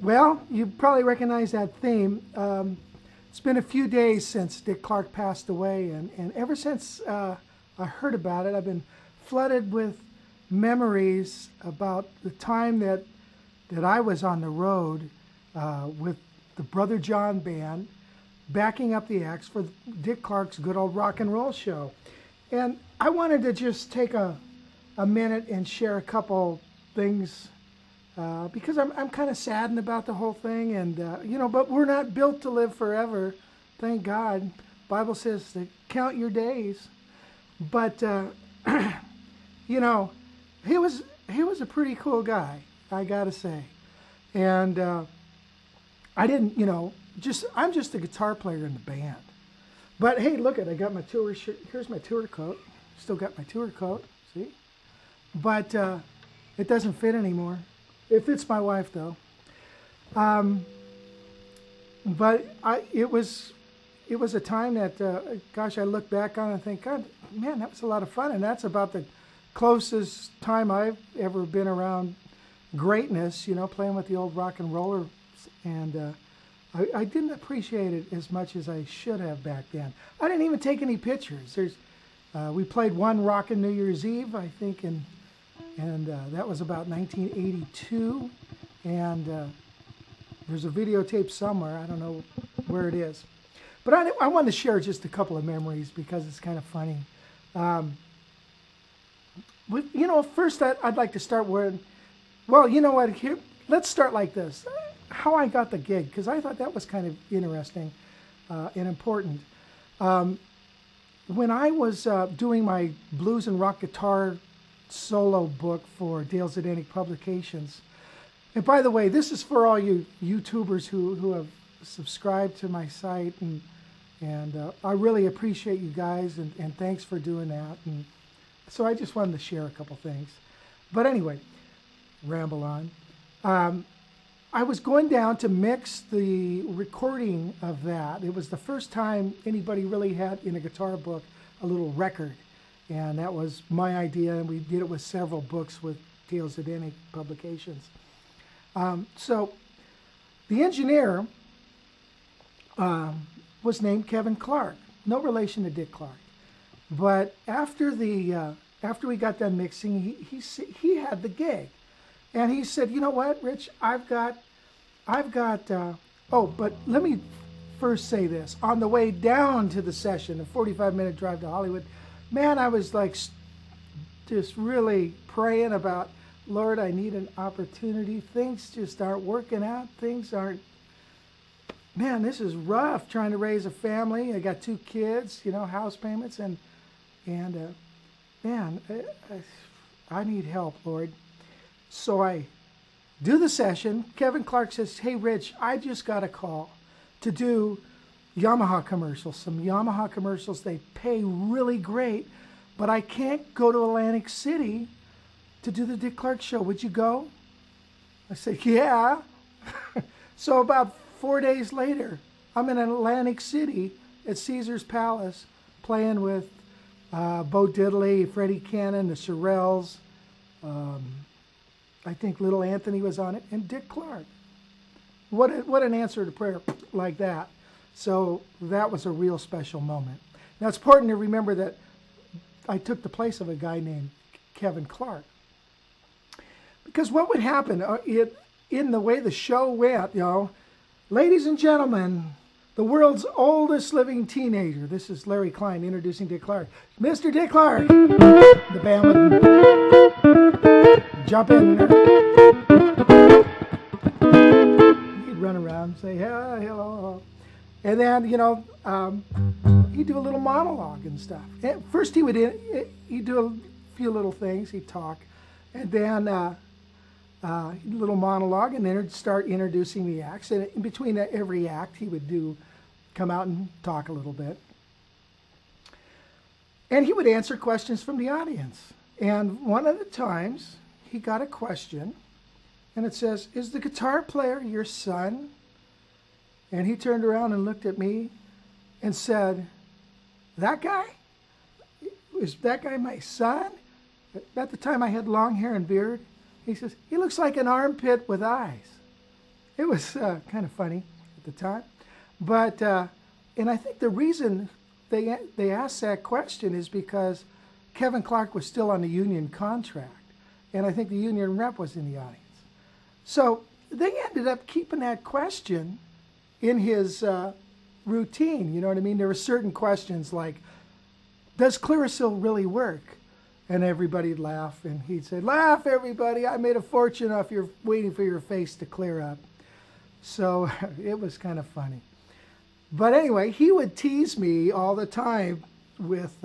Well, you probably recognize that theme. It's been a few days since Dick Clark passed away, and ever since I heard about it, I've been flooded with memories about the time that I was on the road with the Brother John Band, backing up the acts for Dick Clark's Good Old Rock and Roll Show. And I wanted to just take a minute and share a couple things because I'm kind of saddened about the whole thing, and but we're not built to live forever, thank God. Bible says to count your days, but he was a pretty cool guy, I gotta say, and I didn't, I'm just a guitar player in the band. But hey, look I got my tour shirt. Here's my tour coat. Still got my tour coat, see? But it doesn't fit anymore. It fits my wife though. But it was a time that, gosh, I look back on and think, God, man, that was a lot of fun. And that's about the closest time I've ever been around greatness, playing with the old rock and rollers. And I didn't appreciate it as much as I should have back then. I didn't even take any pictures. We played one Rockin' New Year's Eve, I think, and that was about 1982. And there's a videotape somewhere. I don't know where it is. But I wanted to share just a couple of memories because it's kind of funny. First I'd like to start with, well, you know what? Here, let's start like this. How I got the gig, because I thought that was kind of interesting and important. When I was doing my blues and rock guitar solo book for Dale Zdenek Publications, and by the way, this is for all you YouTubers who have subscribed to my site, and I really appreciate you guys, and thanks for doing that. And so I just wanted to share a couple things. But anyway, ramble on. I was going down to mix the recording of that. It was the first time anybody really had in a guitar book a little record, and that was my idea, and we did it with several books with Dale Zdenek Publications. So the engineer was named Kevin Clark, no relation to Dick Clark. But after we got done mixing, he had the gig, and he said, "You know what, Rich? I've got. Oh, but let me first say this: on the way down to the session, a 45-minute drive to Hollywood, man, I was like just really praying about, Lord, I need an opportunity. Things just aren't working out. Things aren't. Man, this is rough trying to raise a family. I got 2 kids, house payments, and man, I need help, Lord." So I do the session. Kevin Clark says, "Hey, Rich, I just got a call to do Yamaha commercials, some Yamaha commercials. They pay really great, but I can't go to Atlantic City to do the Dick Clark show. Would you go?" I said, "Yeah." So about 4 days later, I'm in Atlantic City at Caesar's Palace playing with Bo Diddley, Freddie Cannon, the Shirelles, I think Little Anthony was on it, and Dick Clark. What an answer to prayer like that. So that was a real special moment. Now it's important to remember that I took the place of a guy named Kevin Clark. Because what would happen in the way the show went, ladies and gentlemen, the world's oldest living teenager. This is Larry Klein introducing Dick Clark. Mr. Dick Clark. The band would jump in there. He'd run around and say, hello. And then, he'd do a little monologue and stuff. At first he'd do a few little things. He'd talk. And then a little monologue, and then he'd start introducing the acts. And in between every act, he would come out and talk a little bit. And he would answer questions from the audience. And one of the times, he got a question, and it says, "Is the guitar player your son?" And he turned around and looked at me and said, "That guy? Is that guy my son?" At the time, I had long hair and beard. He says, "He looks like an armpit with eyes." It was kind of funny at the time. But, and I think the reason they asked that question is because Kevin Clark was still on the union contract. And I think the union rep was in the audience. So they ended up keeping that question in his routine. You know what I mean? There were certain questions like, does Clearasil really work? And everybody'd laugh, and he'd say, laugh, everybody. I made a fortune off your waiting for your face to clear up. So it was kind of funny. But anyway, he would tease me all the time with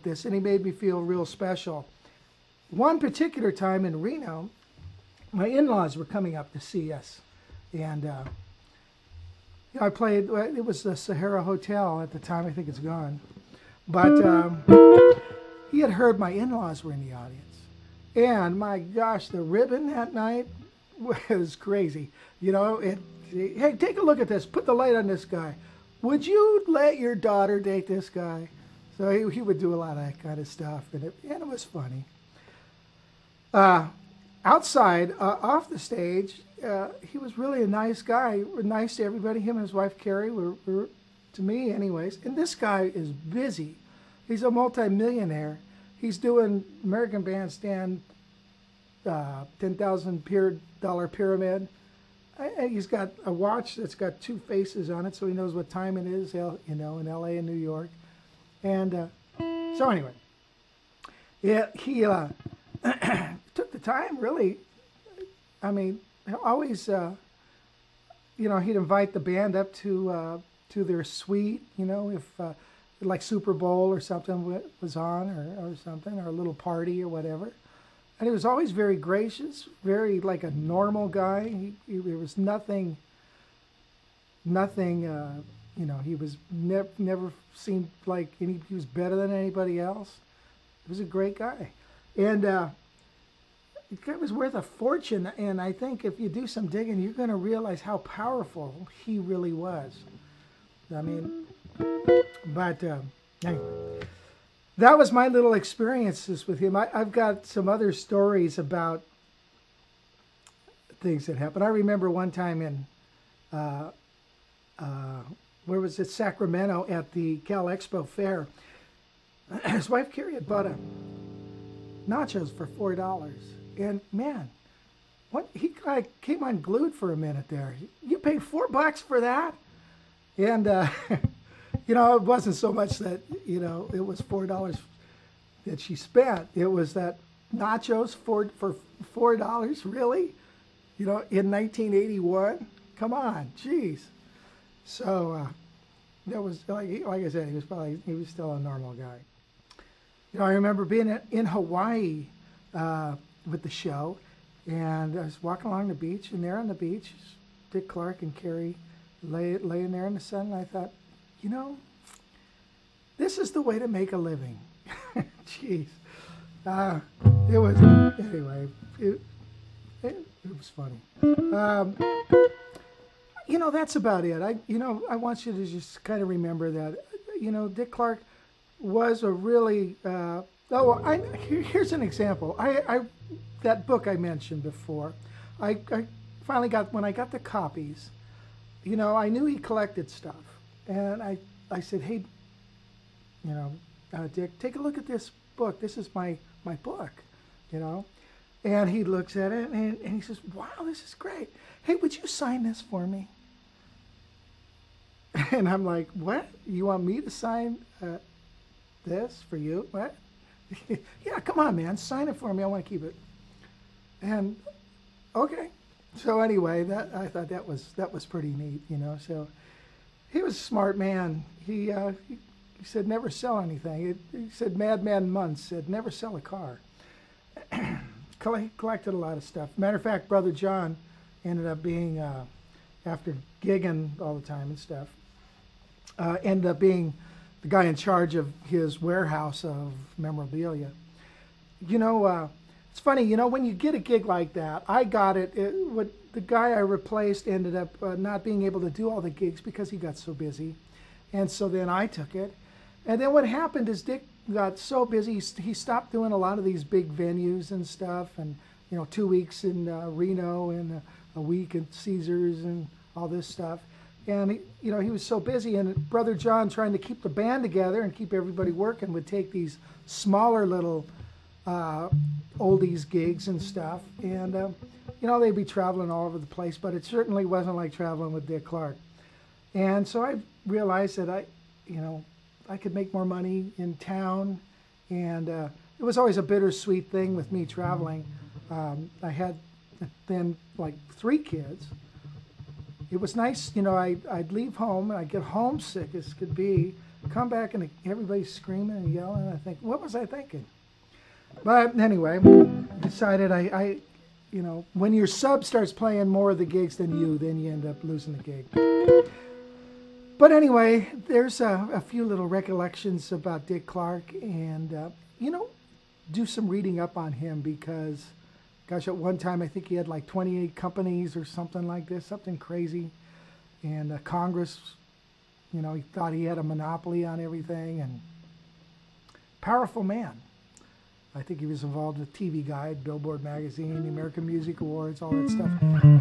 this, and he made me feel real special. One particular time in Reno, my in-laws were coming up to see us, and I played, it was the Sahara Hotel at the time. I think it's gone. But he had heard my in-laws were in the audience. And my gosh, the ribbon that night was crazy. You know, hey, take a look at this. Put the light on this guy. Would you let your daughter date this guy? So he would do a lot of that kind of stuff, and it was funny. Outside, off the stage, he was really a nice guy, nice to everybody. Him and his wife, Carrie, were to me anyways. And this guy is busy. He's a multi-millionaire. He's doing American Bandstand, $10,000 pyramid. And he's got a watch that's got two faces on it, so he knows what time it is, you know, in L.A. and New York. And so anyway, yeah, he took the time, really. I mean, always, you know, he'd invite the band up to their suite, you know, if like Super Bowl or something was on, or something, or a little party or whatever. And he was always very gracious, very like a normal guy. There was nothing, you know, he was never seemed like he was better than anybody else. He was a great guy. And it was worth a fortune. And I think if you do some digging, you're going to realize how powerful he really was. I mean, but anyway, that was my little experiences with him. I've got some other stories about things that happened. I remember one time in, where was it, Sacramento, at the Cal Expo Fair. His wife Carrie had bought nachos for $4. And man, he like came unglued for a minute there. You paid $4 for that? And, you know, it wasn't so much that, you know, it was $4 that she spent. It was that nachos for $4, really? You know, in 1981? Come on, jeez. So that was, like I said, he was still a normal guy. You know, I remember being in Hawaii with the show, and I was walking along the beach, and there on the beach, Dick Clark and Carrie laying there in the sun, and I thought, you know, this is the way to make a living. Jeez. It was, anyway, it was funny. You know, that's about it. I want you to just kind of remember that, you know, Dick Clark was a really, here's an example. That book I mentioned before, I finally got, when I got the copies, you know, I knew he collected stuff. And I said, hey, you know, Dick, take a look at this book. This is my book, you know. And he looks at it, and he says, wow, this is great. Hey, would you sign this for me? And I'm like, what? You want me to sign this for you? What? Yeah, come on, man. Sign it for me. I want to keep it. And, okay. So anyway, I thought that was pretty neat, you know. So he was a smart man. He said never sell anything. He said Madman Munz said never sell a car. Collected a lot of stuff. Matter of fact, Brother John ended up being, after gigging all the time and stuff, ended up being the guy in charge of his warehouse of memorabilia. You know, it's funny, you know, when you get a gig like that, I got it. The guy I replaced ended up not being able to do all the gigs because he got so busy. And so then I took it. And then what happened is Dick got so busy, he stopped doing a lot of these big venues and stuff. And, you know, 2 weeks in Reno and a week at Caesars and all this stuff. And he was so busy, and Brother John, trying to keep the band together and keep everybody working, would take these smaller little oldies gigs and stuff. And they'd be traveling all over the place, but it certainly wasn't like traveling with Dick Clark. And so I realized that I could make more money in town, and it was always a bittersweet thing with me traveling. I had then like 3 kids. It was nice, I'd leave home and I'd get homesick as could be, come back and everybody's screaming and yelling, and I think, what was I thinking? But anyway, decided when your sub starts playing more of the gigs than you, then you end up losing the gig. But anyway, there's a few little recollections about Dick Clark, and do some reading up on him, because gosh, at one time I think he had like 28 companies or something like this, something crazy. And Congress, he thought he had a monopoly on everything, and powerful man. I think he was involved with TV Guide, Billboard Magazine, the American Music Awards, all that stuff.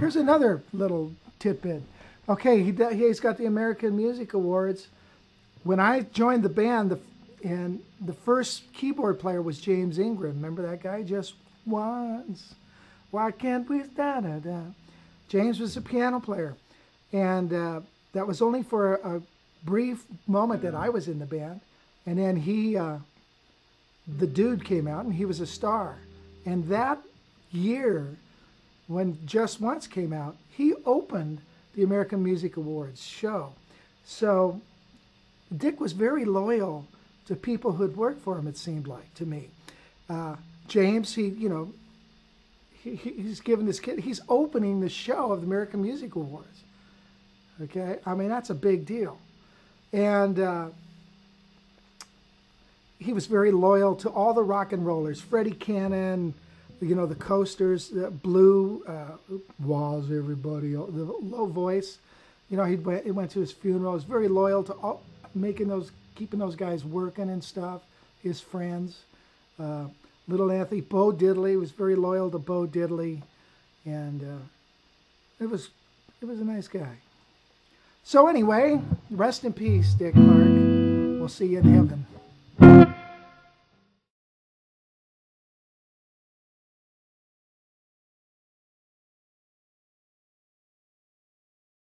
Here's another little tidbit. Okay, he's got the American Music Awards. When I joined the band, the first keyboard player was James Ingram. Remember that guy? Just once. Why can't we da-da-da? James was a piano player. And that was only for a brief moment that I was in the band. And then the dude came out, and he was a star. And that year, when Just Once came out, he opened the American Music Awards show. So Dick was very loyal to people who had worked for him, it seemed like to me. James, he's giving this kid, he's opening the show of the American Music Awards. Okay, I mean, that's a big deal. And he was very loyal to all the rock and rollers, Freddie Cannon, the Coasters, Blue, Walls, everybody, the low voice. He went to his funeral. He was very loyal to keeping those guys working and stuff, his friends. Little Anthony, Bo Diddley was very loyal to Bo Diddley, and it was a nice guy. So anyway, rest in peace, Dick Clark. We'll see you in heaven.